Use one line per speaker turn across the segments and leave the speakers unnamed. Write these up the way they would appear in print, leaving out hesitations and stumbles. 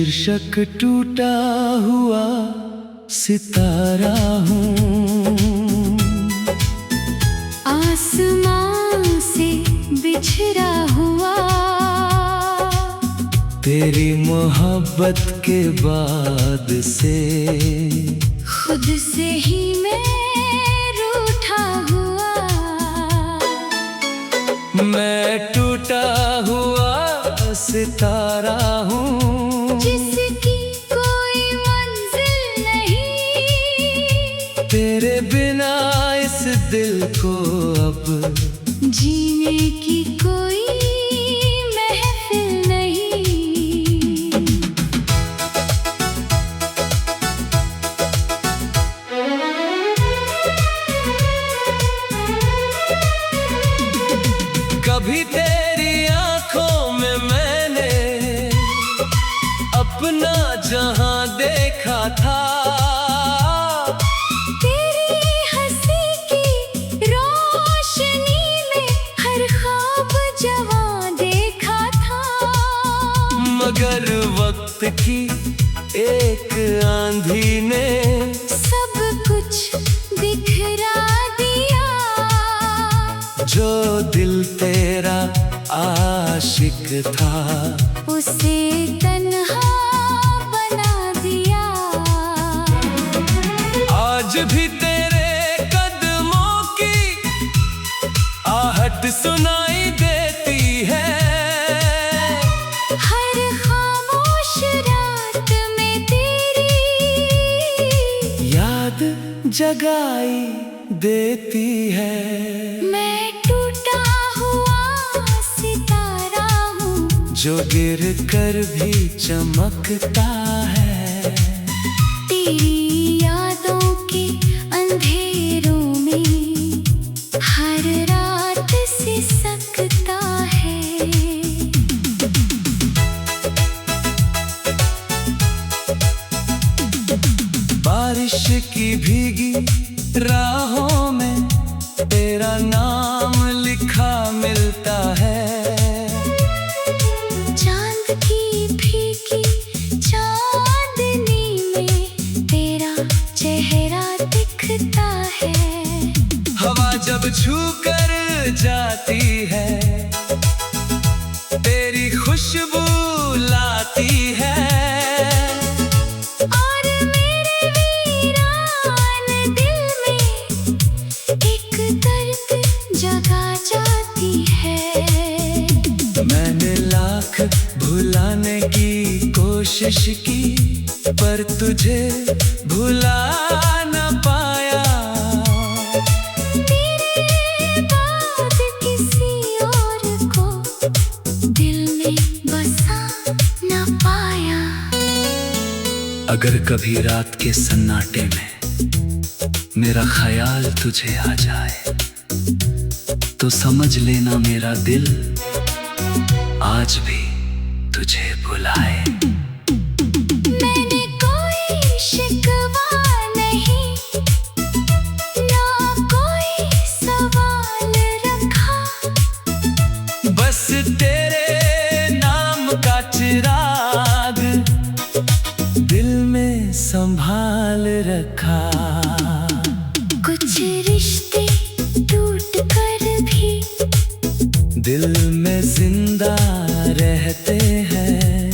शीर्षक टूटा हुआ सितारा हूँ,
आसमां से बिछड़ा हुआ।
तेरी मोहब्बत के बाद से
खुद से ही मैं रूठा हुआ।
मैं टूटा हुआ सितारा हूँ,
जिसकी कोई मंजिल नहीं।
तेरे बिना इस दिल को अब
जीने की कोई महफिल नहीं।
कभी तेरी आंखों में मैंने अपना जहां देखा था।
तेरी हंसी की रोशनी में हर ख्वाब जवां देखा था।
मगर वक्त की एक आंधी ने
सब कुछ बिखरा दिया।
जो दिल तेरा आशिक था,
उसे तन्हा बना दिया।
आज भी तेरे कदमों की आहट सुनाई देती है।
हर खामोश रात में तेरी
याद जगाई देती है।
मैं टूटा हुआ सितारा हूँ,
जो गिर कर भी चमकता है।
तेरी यादों के अंधेरों में हर रात से सकता है।
बारिश की भीगी राहों में तेरा नाम लिखा मिलता है।
चांद की फीकी चांदनी में तेरा चेहरा दिखता है।
हवा जब छू कर जाती है, तेरी खुशबू लाती है।
और मेरे वीरान दिल में एक दर्द जगा जाती है।
मैंने लाख भुलाने की कोशिश की, पर तुझे भुला न पाया।
तेरे बाद किसी और को दिल में बसा न पाया।
अगर कभी रात के सन्नाटे में मेरा ख्याल तुझे आ जाए, तो समझ लेना मेरा दिल आज भी तुझे बुलाए।
मैंने कोई शिकवा नहीं, ना कोई सवाल रखा।
बस तेरे नाम का चिराग दिल में संभाल रखा।
कुछ रिश्ते टूट कर भी
दिल में जिंदा रहते हैं।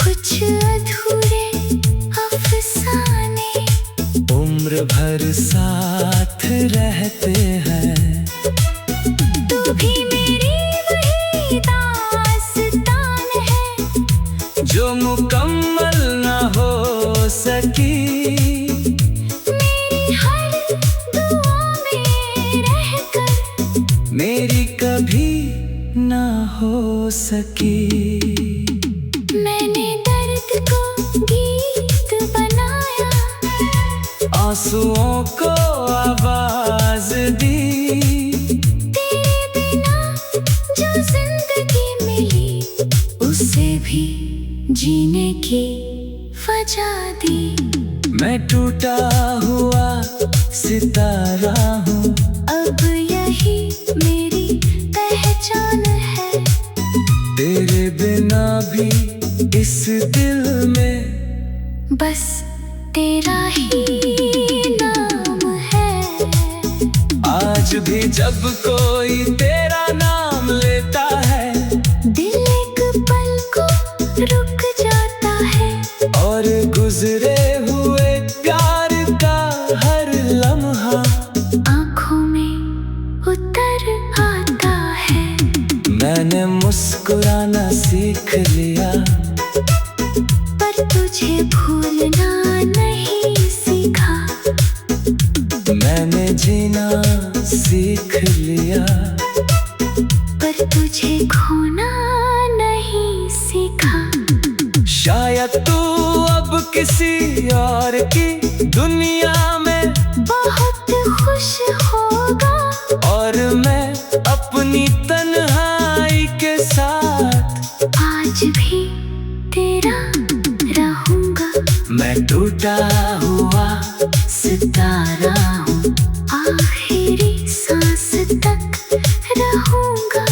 कुछ अधूरे अफसाने
उम्र भर साथ रहते हैं।
तू भी मेरी वही दास्तान है,
जो मुकम्मल न हो सकी।
मेरी हर दुआ में रहकर
मेरी कभी न हो सकी।
मैंने दर्द को गीत बनाया,
आंसुओं को आवाज दी।
तेरे बिना जो जिंदगी मिली, उसे भी जीने की वजह दी।
मैं टूटा हुआ सितारा हूँ,
अब यही मेरी पहचान है।
तेरे बिना भी इस दिल में
बस तेरा ही नाम है।
आज भी जब कोई तेरा नाम लेता है,
दिल एक पल को रुक जाता है।
और गुजरे हुए प्यार का हर लम्हा
आँखों में उतर आता है।
मैंने मुस्कुराना सीख लिया,
पर तुझे भूलना नहीं सीखा।
मैंने जीना सीख लिया,
पर तुझे खोना नहीं सीखा।
शायद तू अब किसी और की दुनिया में
बहुत खुश होगा,
और मैं अपनी तन्हाई के साथ
आज भी तेरा रहूंगा।
मैं टूटा हुआ सितारा हूँ,
आखिरी सांस तक रहूंगा।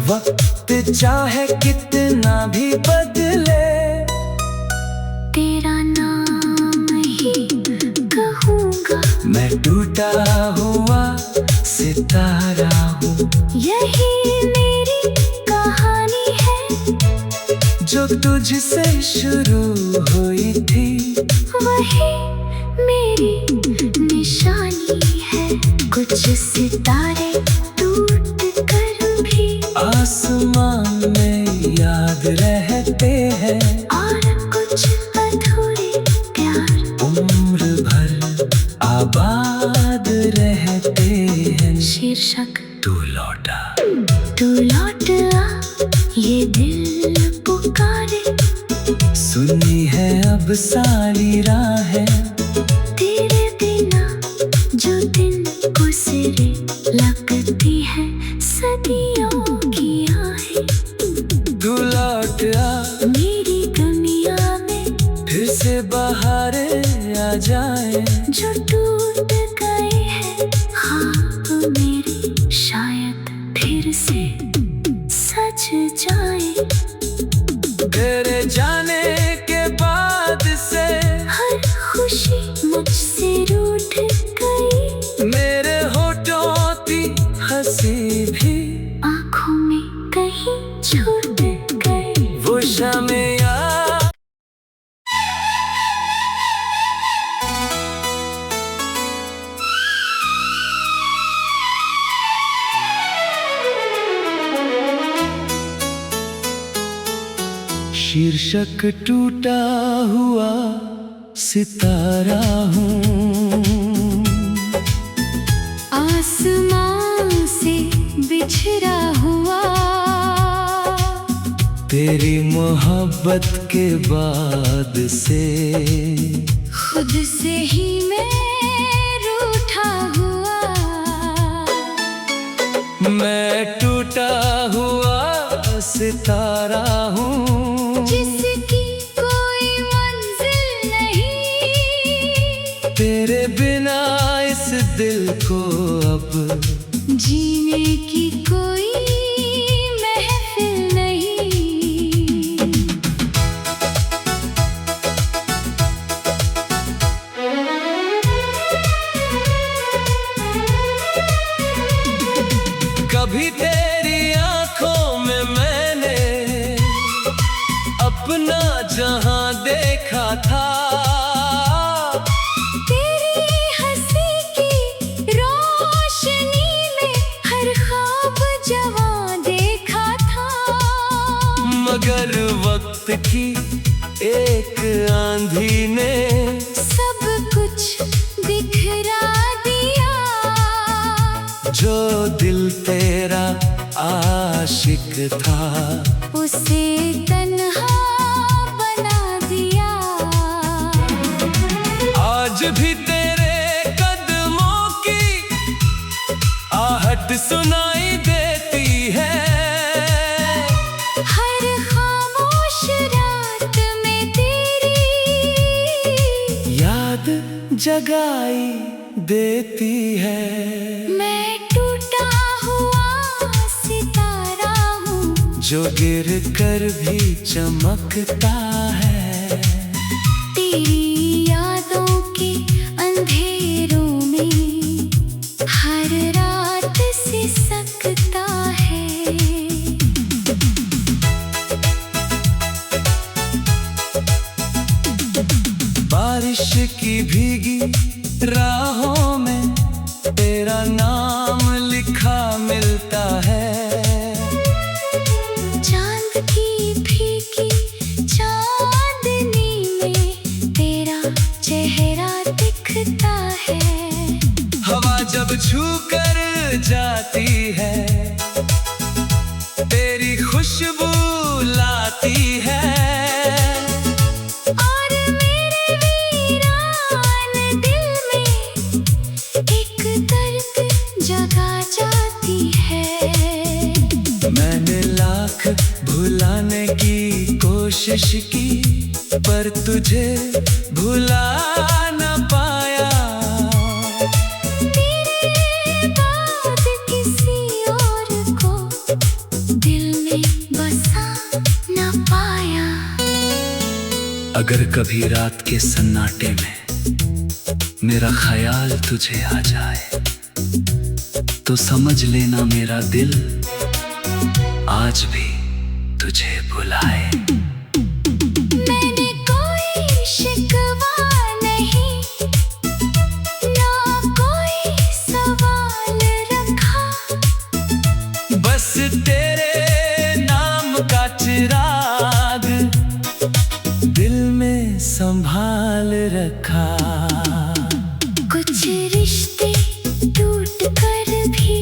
वक्त चाहे कितना भी बदले,
तेरा नाम ही कहूंगा।
मैं टूटा हुआ सितारा हूँ।
यही मेरी कहानी है,
जो तुझसे शुरू हुई थी,
वही मेरी निशानी है। कुछ सितारे टूट कर भी
आसमान में याद रहते हैं,
और कुछ अधूरे प्यार
उम्र भर आबाद रहते हैं।
शीर्षक
तू लौटा,
तू लौट आ, ये दिल पुकारे।
सुनी है अब सारी राहें,
तेरे बिना जो दिन गुजरे, लगती है सदियों की आहें।
तू लौट आ,
मेरी दुनिया में
फिर से बहारें आ जाए।
जो टूट गए हैं ख्वाब मेरे, शायद फिर से सज जाए।
तेरे जाने के बाद से
हर खुशी मुझसे रूठ गई।
मेरे होठों की हंसी भी
आँखों में कहीं छूट गई।
वो शामें याद। शीर्षक टूटा हुआ सितारा हूँ,
आसमां से बिछड़ा हुआ।
तेरी मोहब्बत के बाद से
खुद से ही मैं रूठा हुआ।
मैं टूटा हुआ सितारा हूँ,
जिसकी कोई मंजिल नहीं।
तेरे बिना इस दिल को अब
जीने की कोई महफिल नहीं।
कभी तेरी आंखों में मैंने अपना जहां देखा था।
तेरी हंसी की रोशनी में हर ख्वाब जवां देखा था।
मगर वक्त की एक आंधी ने
सब कुछ बिखरा दिया।
जो दिल तेरा आशिक था,
उसे तन्हा बना दिया।
आज भी तेरे कदमों की आहट सुनाई देती है।
हर खामोश रात में तेरी
याद जगाई देती है।
मैं टूटा हुआ सितारा हूँ,
जो गिर कर भी चमकता
तेरी यादों के अंधेरों में हर रात सिसकता है।
बारिश की भीगी राहों में तेरा नाम लिखा मिलता है।
चांद की भीगी चांदनी में तेरा चेहरा दिखता है।
हवा जब छू कर जाती है तेरी खुशबू लाती है।
और मेरे वीरान दिल में एक दर्द जगा जाती है।
मैंने लाख भुलाने की कोशिश की पर तुझे भुला न पाया।
तेरे बाद किसी और को दिल में बसा न पाया।
अगर कभी रात के सन्नाटे में मेरा ख्याल तुझे आ जाए तो समझ लेना मेरा दिल आज भी तुझे बुलाए।
मैंने कोई शिकवा नहीं ना कोई सवाल रखा।
बस तेरे नाम का चिराग दिल में संभाल रखा।
कुछ रिश्ते टूट कर भी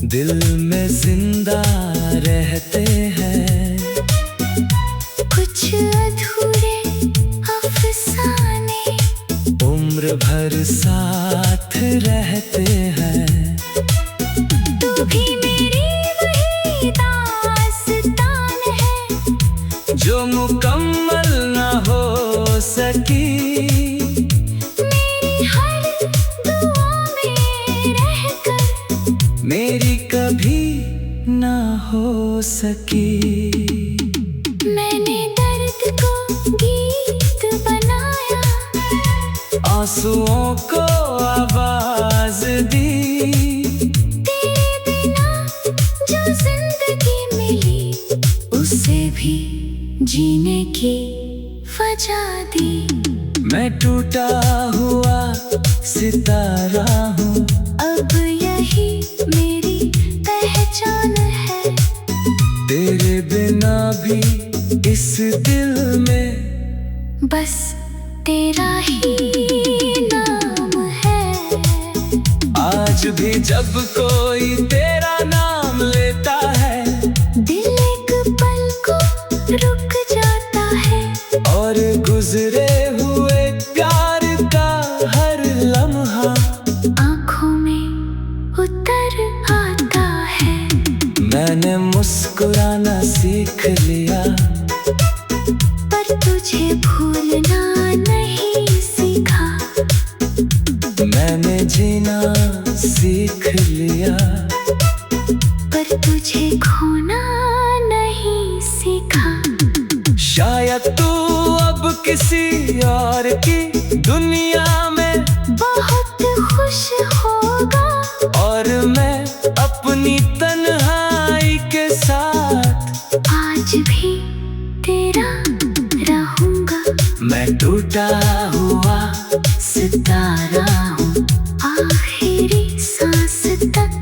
दिल में जिंदा रहते हैं।
कुछ अधूरे अफसाने
उम्र भर साथ रहते हैं।
तू भी मेरी वही दास्तान है
जो मुकम्मल न हो सकी।
मेरी हर दुआ में रहकर
मेरी कभी न हो सकी।
मैंने दर्द को गीत बनाया।
आंसुओं को आवाज दी।
तेरे बिना जो जिंदगी मिली उसे भी जीने की वजह दी।
मैं टूटा हुआ सितारा हूँ
अब यही मेरी पहचान है।
तेरे बिना भी इस दिल में
बस तेरा ही नाम है।
आज भी जब कोई तेरा नाम लेता है
दिल एक पल को रुक जाता है।
और गुजरे हुए प्यार का हर लम्हा
आँखों में उतर आता है।
मैंने मुस्कुराना सीख लिया
पर तुझे भूलना नहीं सीखा।
मैंने जीना सीख लिया
पर तुझे खोना नहीं सीखा।
शायद तू अब किसी और की दुनिया में
बहुत खुश होगा
और मैं अपनी तन्हाई के साथ
आज भी तेरा रहूंगा।
मैं टूटा हुआ सितारा हूँ
आखिरी सांस तक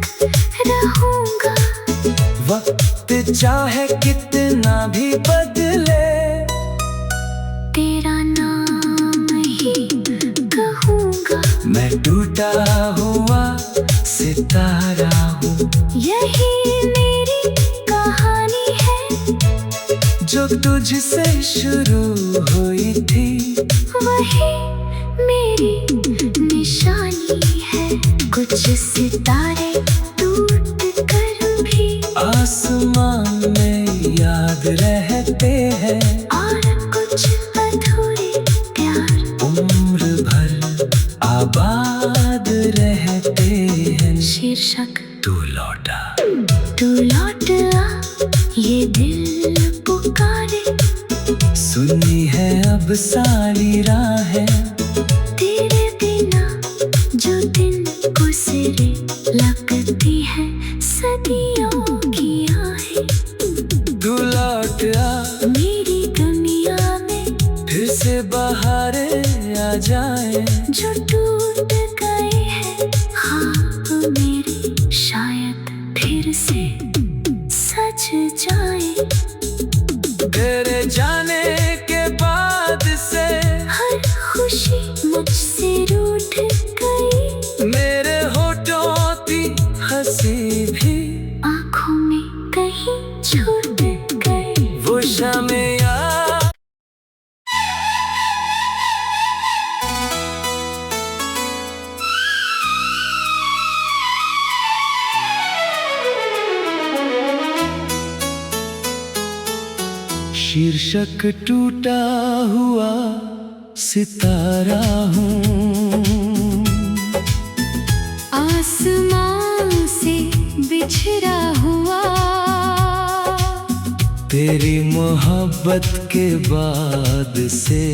रहूंगा।
वक्त चाहे कितना भी बदले
तेरा नाम ही कहूंगा।
मैं टूटा हुआ सितारा हूँ।
यही मेरी कहानी है
जो तुझसे शुरू हुई थी
वही मेरी निशानी है। कुछ सितारे टूट कर भी
आसमान में याद रहते हैं।
और कुछ अधूरे प्यार
उम्र भर आबाद रहते हैं।
शीर्षक
तू लौटा
तू लौट आ ये दिल पुकारे।
सुन सुनी है अब सारी राहें,
तेरे बिना जो दिन गुजरे लगती है सदियों की आहें।
तू लौट आ
मेरी दुनिया में
फिर से बहारें आ जाए।
जो टूट गए हैं ख्वाब मेरे शायद फिर से सच जाए।
तेरे जाने के बाद से
हर खुशी मुझसे रूठ गई।
मेरे होठों की हंसी भी
आँखों में कहीं छूट गई।
वो शामें याद शीर्षक टूटा हुआ सितारा हूँ,
आसमां से बिछड़ा हुआ
तेरी मोहब्बत के बाद से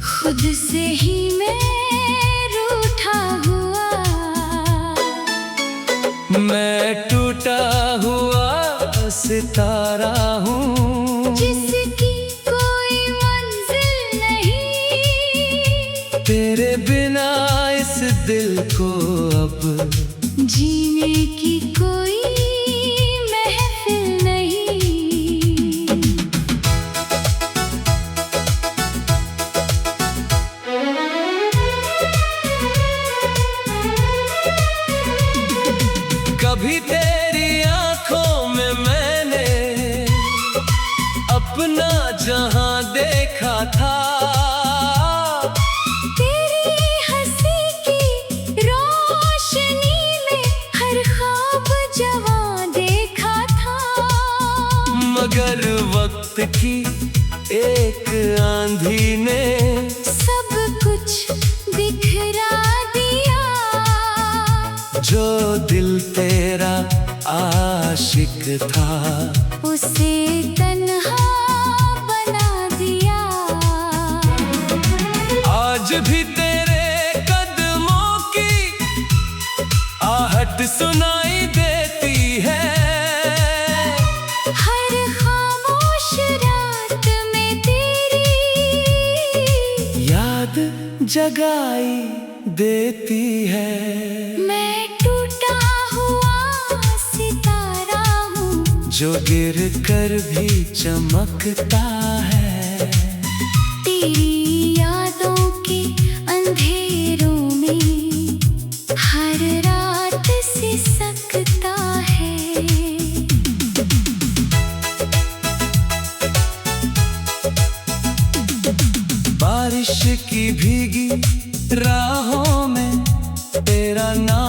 खुद से ही मैं रूठा हुआ।
मैं टूटा हुआ सितारा हूँ,
जिसकी कोई मंजिल नहीं।
तेरे बिना इस दिल को अब
जीने की कोई महफिल नहीं।
कभी तेरी आंखों में मैंने अपना जहां देखा था।
तेरी हंसी की रोशनी में हर ख्वाब जवां देखा था।
मगर वक्त की एक आंधी ने
सब कुछ बिखरा दिया।
जो दिल तेरा आशिक था
उसे तन्हा बना दिया।
आज भी तेरे कदमों की आहट सुनाई देती है।
हर खामोश रात में तेरी
याद जगाई देती है।
मैं टूटा हुआ सितारा हूँ,
जो गिर कर भी चमकता है।
तेरी यादों के अंधेरों में हर रात सिसकता है।
बारिश की भीगी राहों में तेरा नाम